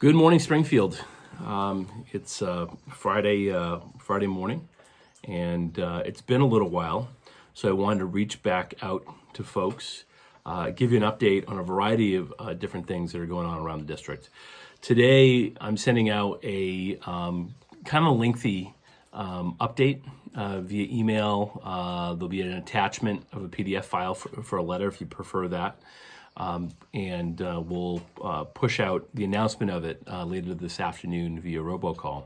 Good morning, Springfield. It's Friday morning, and it's been a little while, so I wanted to reach back out to folks, give you an update on a variety of different things that are going on around the district. Today, I'm sending out a kind of lengthy update via email. There'll be an attachment of a PDF file for a letter if you prefer that. And we'll push out the announcement of it later this afternoon via robocall.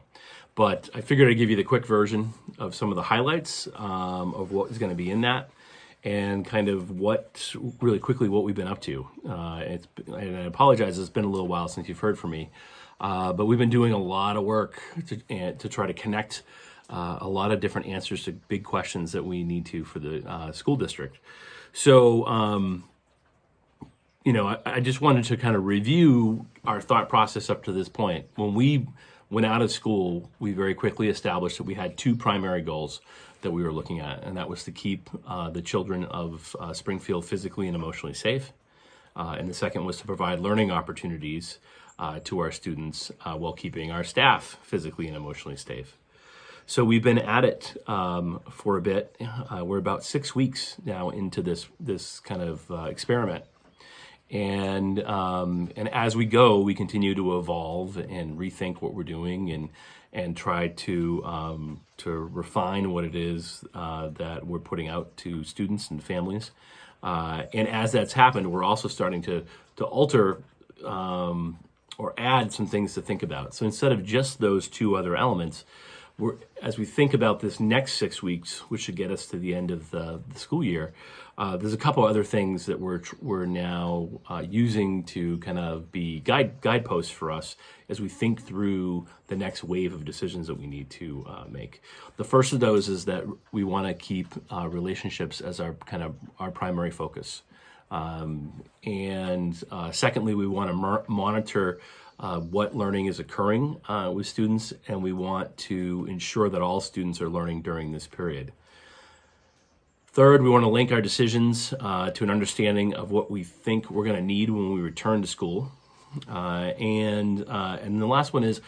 But I figured I'd give you the quick version of some of the highlights of what is going to be in that, and kind of really quickly what we've been up to. And I apologize, it's been a little while since you've heard from me, but we've been doing a lot of work to try to connect a lot of different answers to big questions that we need to for the school district. So, I just wanted to kind of review our thought process up to this point. When we went out of school, we very quickly established that we had two primary goals that we were looking at, and that was to keep the children of Springfield physically and emotionally safe. And the second was to provide learning opportunities to our students while keeping our staff physically and emotionally safe. So we've been at it for a bit. We're about 6 weeks now into this kind of experiment. And as we go, we continue to evolve and rethink what we're doing and try to refine what it is that we're putting out to students and families. And as that's happened, we're also starting to alter or add some things to think about. So instead of just those two other elements, as we think about this next 6 weeks, which should get us to the end of the school year, there's a couple other things that we're now using to kind of be guideposts for us as we think through the next wave of decisions that we need to make. The first of those is that we want to keep relationships as our primary focus, and secondly, we want to monitor what learning is occurring with students, and we want to ensure that all students are learning during this period. Third, we want to link our decisions to an understanding of what we think we're going to need when we return to school. And the last one is,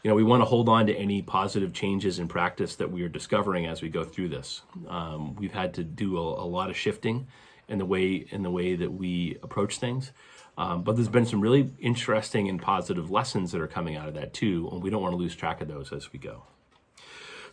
we want to hold on to any positive changes in practice that we are discovering as we go through this. We've had to do a lot of shifting in the way that we approach things. But there's been some really interesting and positive lessons that are coming out of that too, and we don't want to lose track of those as we go.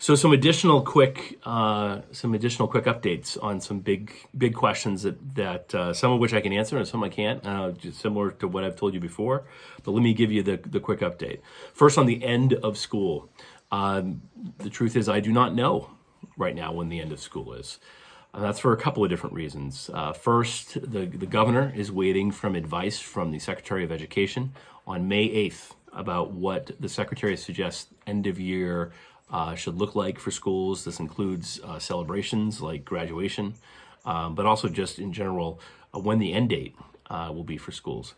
So some additional quick updates on some big questions that some of which I can answer and some I can't, just similar to what I've told you before. But let me give you the quick update. First, on the end of school, the truth is I do not know right now when the end of school is. That's for a couple of different reasons. First, the governor is waiting for advice from the Secretary of Education on May 8th about what the Secretary suggests end of year should look like for schools. This includes celebrations like graduation, but also just in general when the end date will be for schools.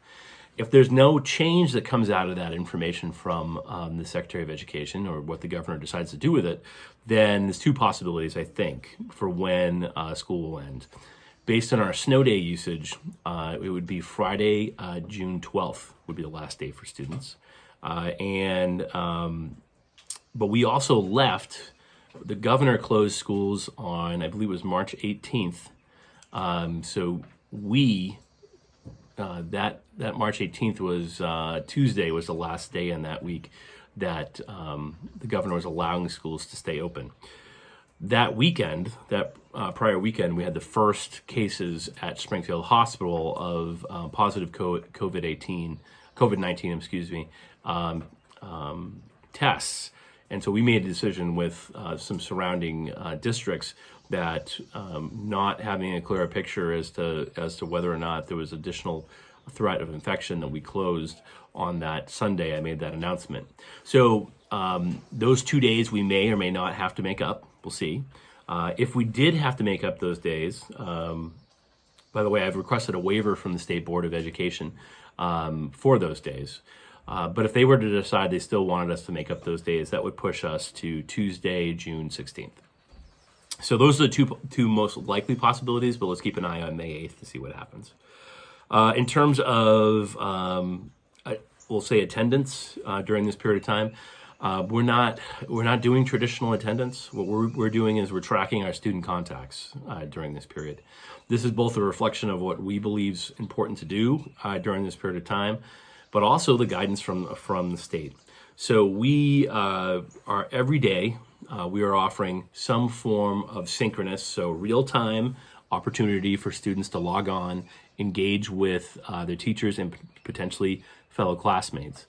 If there's no change that comes out of that information from the Secretary of Education or what the governor decides to do with it, then there's two possibilities, I think, for when school will end. Based on our snow day usage, it would be Friday, June 12th would be the last day for students. But we also left, the governor closed schools on, I believe it was March 18th. So that March 18th was Tuesday, was the last day in that week that the governor was allowing schools to stay open. That weekend, prior weekend, we had the first cases at Springfield Hospital of positive COVID-19, tests. And so we made a decision with some surrounding districts that not having a clearer picture as to whether or not there was additional threat of infection, that we closed on that Sunday. I made that announcement. So those 2 days we may or may not have to make up. We'll see. If we did have to make up those days, by the way, I've requested a waiver from the State Board of Education for those days. But if they were to decide they still wanted us to make up those days, that would push us to Tuesday, June 16th. So those are the two most likely possibilities, but let's keep an eye on May 8th to see what happens. In terms of we'll say attendance during this period of time. We're not doing traditional attendance. What we're doing is we're tracking our student contacts during this period. This is both a reflection of what we believe is important to do during this period of time, but also the guidance from the state. So we are every day we are offering some form of synchronous, so real-time opportunity for students to log on, engage with their teachers and potentially fellow classmates.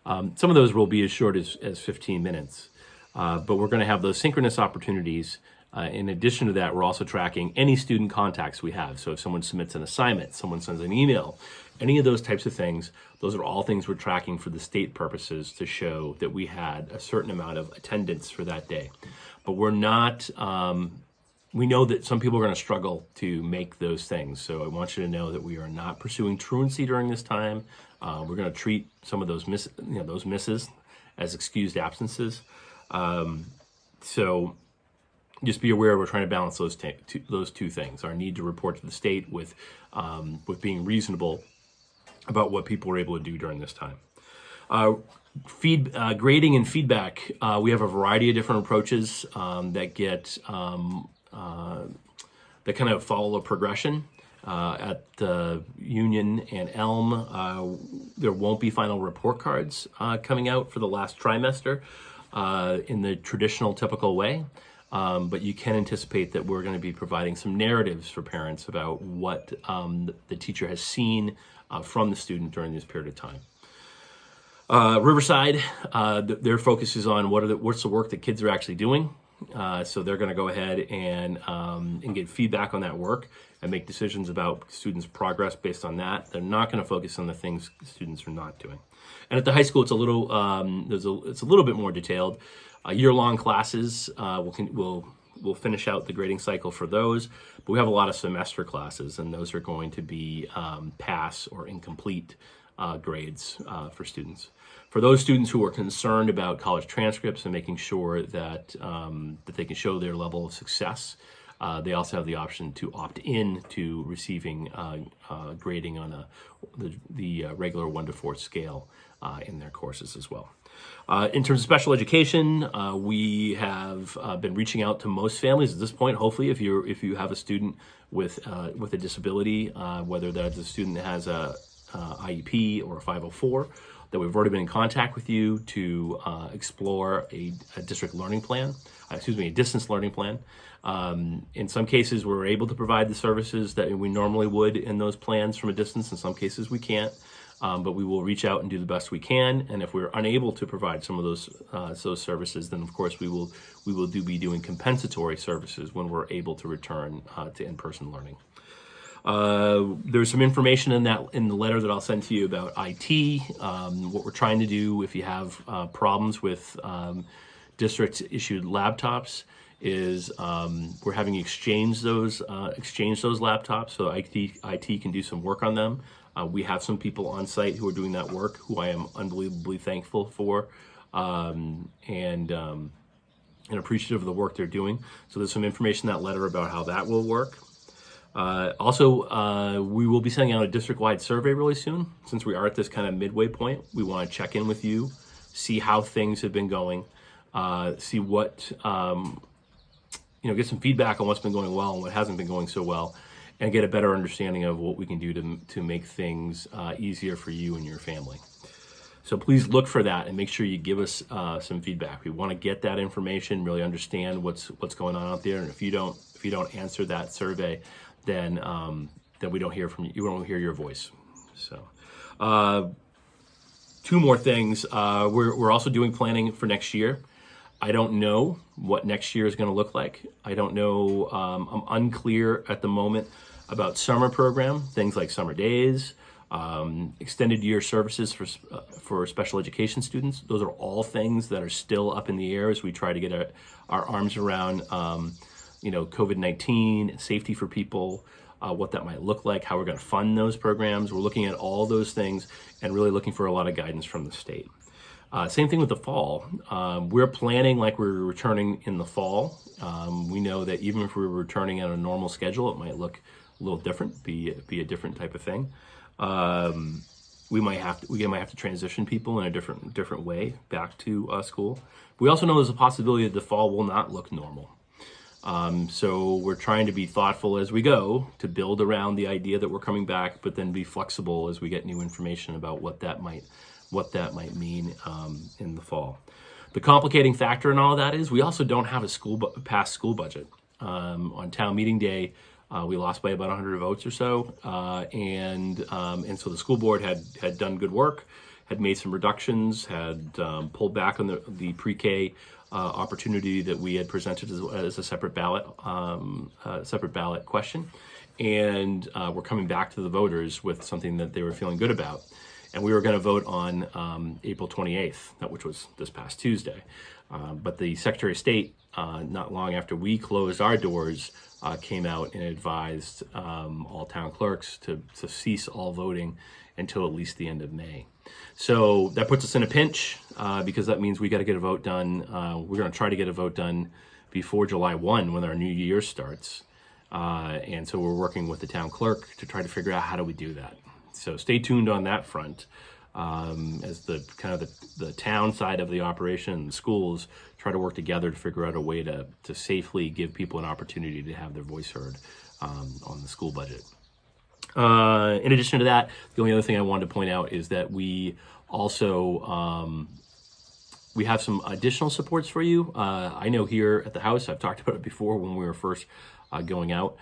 Some of those will be as short as 15 minutes, but we're going to have those synchronous opportunities. In addition to that, we're also tracking any student contacts we have. So if someone submits an assignment, someone sends an email, any of those types of things, those are all things we're tracking for the state purposes to show that we had a certain amount of attendance for that day. But we're not, we know that some people are going to struggle to make those things. So I want you to know that we are not pursuing truancy during this time. We're going to treat some of those misses as excused absences. So just be aware we're trying to balance those two things: our need to report to the state with being reasonable about what people were able to do during this time. Grading and feedback. We have a variety of different approaches that get that kind of follow a progression. At Union and Elm, there won't be final report cards coming out for the last trimester in the traditional, typical way. But you can anticipate that we're going to be providing some narratives for parents about what the teacher has seen from the student during this period of time. Riverside, their focus is on what's the work that kids are actually doing. So they're going to go ahead and get feedback on that work and make decisions about students' progress based on that. They're not going to focus on the things students are not doing. And at the high school, it's a little it's a little bit more detailed. Year-long classes, we'll finish out the grading cycle for those, but we have a lot of semester classes, and those are going to be pass or incomplete grades for students. For those students who are concerned about college transcripts and making sure that that they can show their level of success, they also have the option to opt in to receiving grading on the regular 1 to 4 scale in their courses as well. In terms of special education, we have been reaching out to most families at this point. Hopefully, if you have a student with a disability, whether that's a student that has a IEP or a 504, that we've already been in contact with you to explore a district learning plan, a distance learning plan. In some cases, we're able to provide the services that we normally would in those plans from a distance. In some cases, we can't. But we will reach out and do the best we can. And if we're unable to provide some of those services, then of course we will be doing compensatory services when we're able to return to in-person learning. There's some information in the letter that I'll send to you about IT. What we're trying to do if you have problems with district-issued laptops is we're having you exchange those laptops so IT can do some work on them. We have some people on site who are doing that work, who I am unbelievably thankful for, and appreciative of the work they're doing. So there's some information in that letter about how that will work. Also, we will be sending out a district-wide survey really soon. Since we are at this kind of midway point, we want to check in with you, see how things have been going, see what, get some feedback on what's been going well and what hasn't been going so well, and get a better understanding of what we can do to make things easier for you and your family. So please look for that and make sure you give us some feedback. We want to get that information, really understand what's going on out there. And if you don't answer that survey, then we don't hear from you. You won't hear your voice. So, 2 more things. We're also doing planning for next year. I don't know what next year is going to look like. I don't know. I'm unclear at the moment about summer program, things like summer days, extended year services for special education students. Those are all things that are still up in the air as we try to get our arms around, COVID-19, safety for people, what that might look like, how we're going to fund those programs. We're looking at all those things and really looking for a lot of guidance from the state. Same thing with the fall. We're planning like we're returning in the fall. We know that even if we're returning on a normal schedule, it might look a little different, be a different type of thing. we might have to transition people in a different way back to school. We also know there's a possibility that the fall will not look normal. So we're trying to be thoughtful as we go to build around the idea that we're coming back, but then be flexible as we get new information about what that might mean in the fall. The complicating factor in all of that is we also don't have a past school budget. On town meeting day, we lost by about 100 votes or so, and so the school board had done good work, had made some reductions, had pulled back on the pre-K opportunity that we had presented as a separate ballot question, and we're coming back to the voters with something that they were feeling good about. And we were going to vote on April 28th, which was this past Tuesday. But the Secretary of State, not long after we closed our doors, came out and advised all town clerks to cease all voting until at least the end of May. So that puts us in a pinch because that means we got to get a vote done. We're going to try to get a vote done before July 1 when our new year starts. And so we're working with the town clerk to try to figure out how do we do that. So stay tuned on that front as the town side of the operation and the schools try to work together to figure out a way to safely give people an opportunity to have their voice heard on the school budget. In addition to that, the only other thing I wanted to point out is that we also we have some additional supports for you. I know here at the house, I've talked about it before when we were first going out.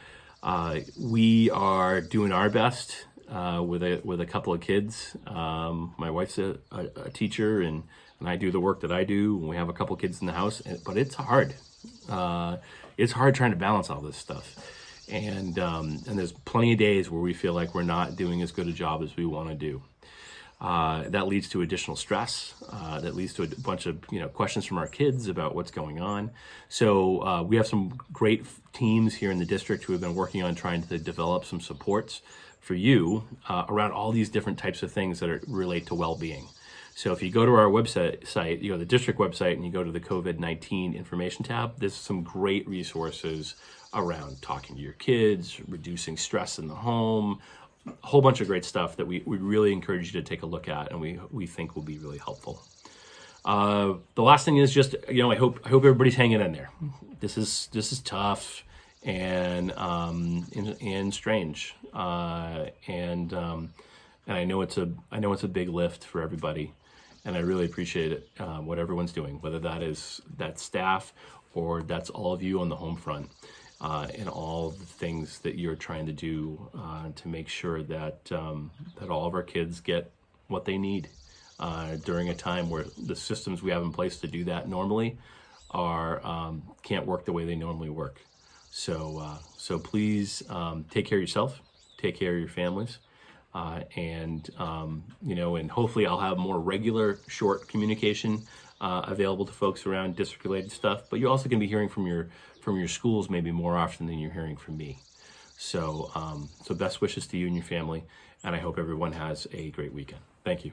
We are doing our best with a couple of kids. My wife's a teacher, and I do the work that I do. And we have a couple of kids in the house, but it's hard. It's hard trying to balance all this stuff. And there's plenty of days where we feel like we're not doing as good a job as we want to do. That leads to additional stress. That leads to a bunch of questions from our kids about what's going on. So we have some great teams here in the district who have been working on trying to develop some supports for you around all these different types of things that relate to well-being. So if you go to our website, you go to the district website and you go to the COVID-19 information tab, there's some great resources around talking to your kids, reducing stress in the home, a whole bunch of great stuff that we really encourage you to take a look at, and we think will be really helpful. The last thing is just, I hope everybody's hanging in there. This is tough and strange, and I know it's a big lift for everybody, and I really appreciate it, what everyone's doing, whether that's staff or that's all of you on the home front. And all the things that you're trying to do to make sure that all of our kids get what they need during a time where the systems we have in place to do that normally can't work the way they normally work. So please take care of yourself, take care of your families, and hopefully I'll have more regular short communication available to folks around district-related stuff. But you're also going to be hearing from your schools maybe more often than you're hearing from me. So best wishes to you and your family, and I hope everyone has a great weekend. Thank you.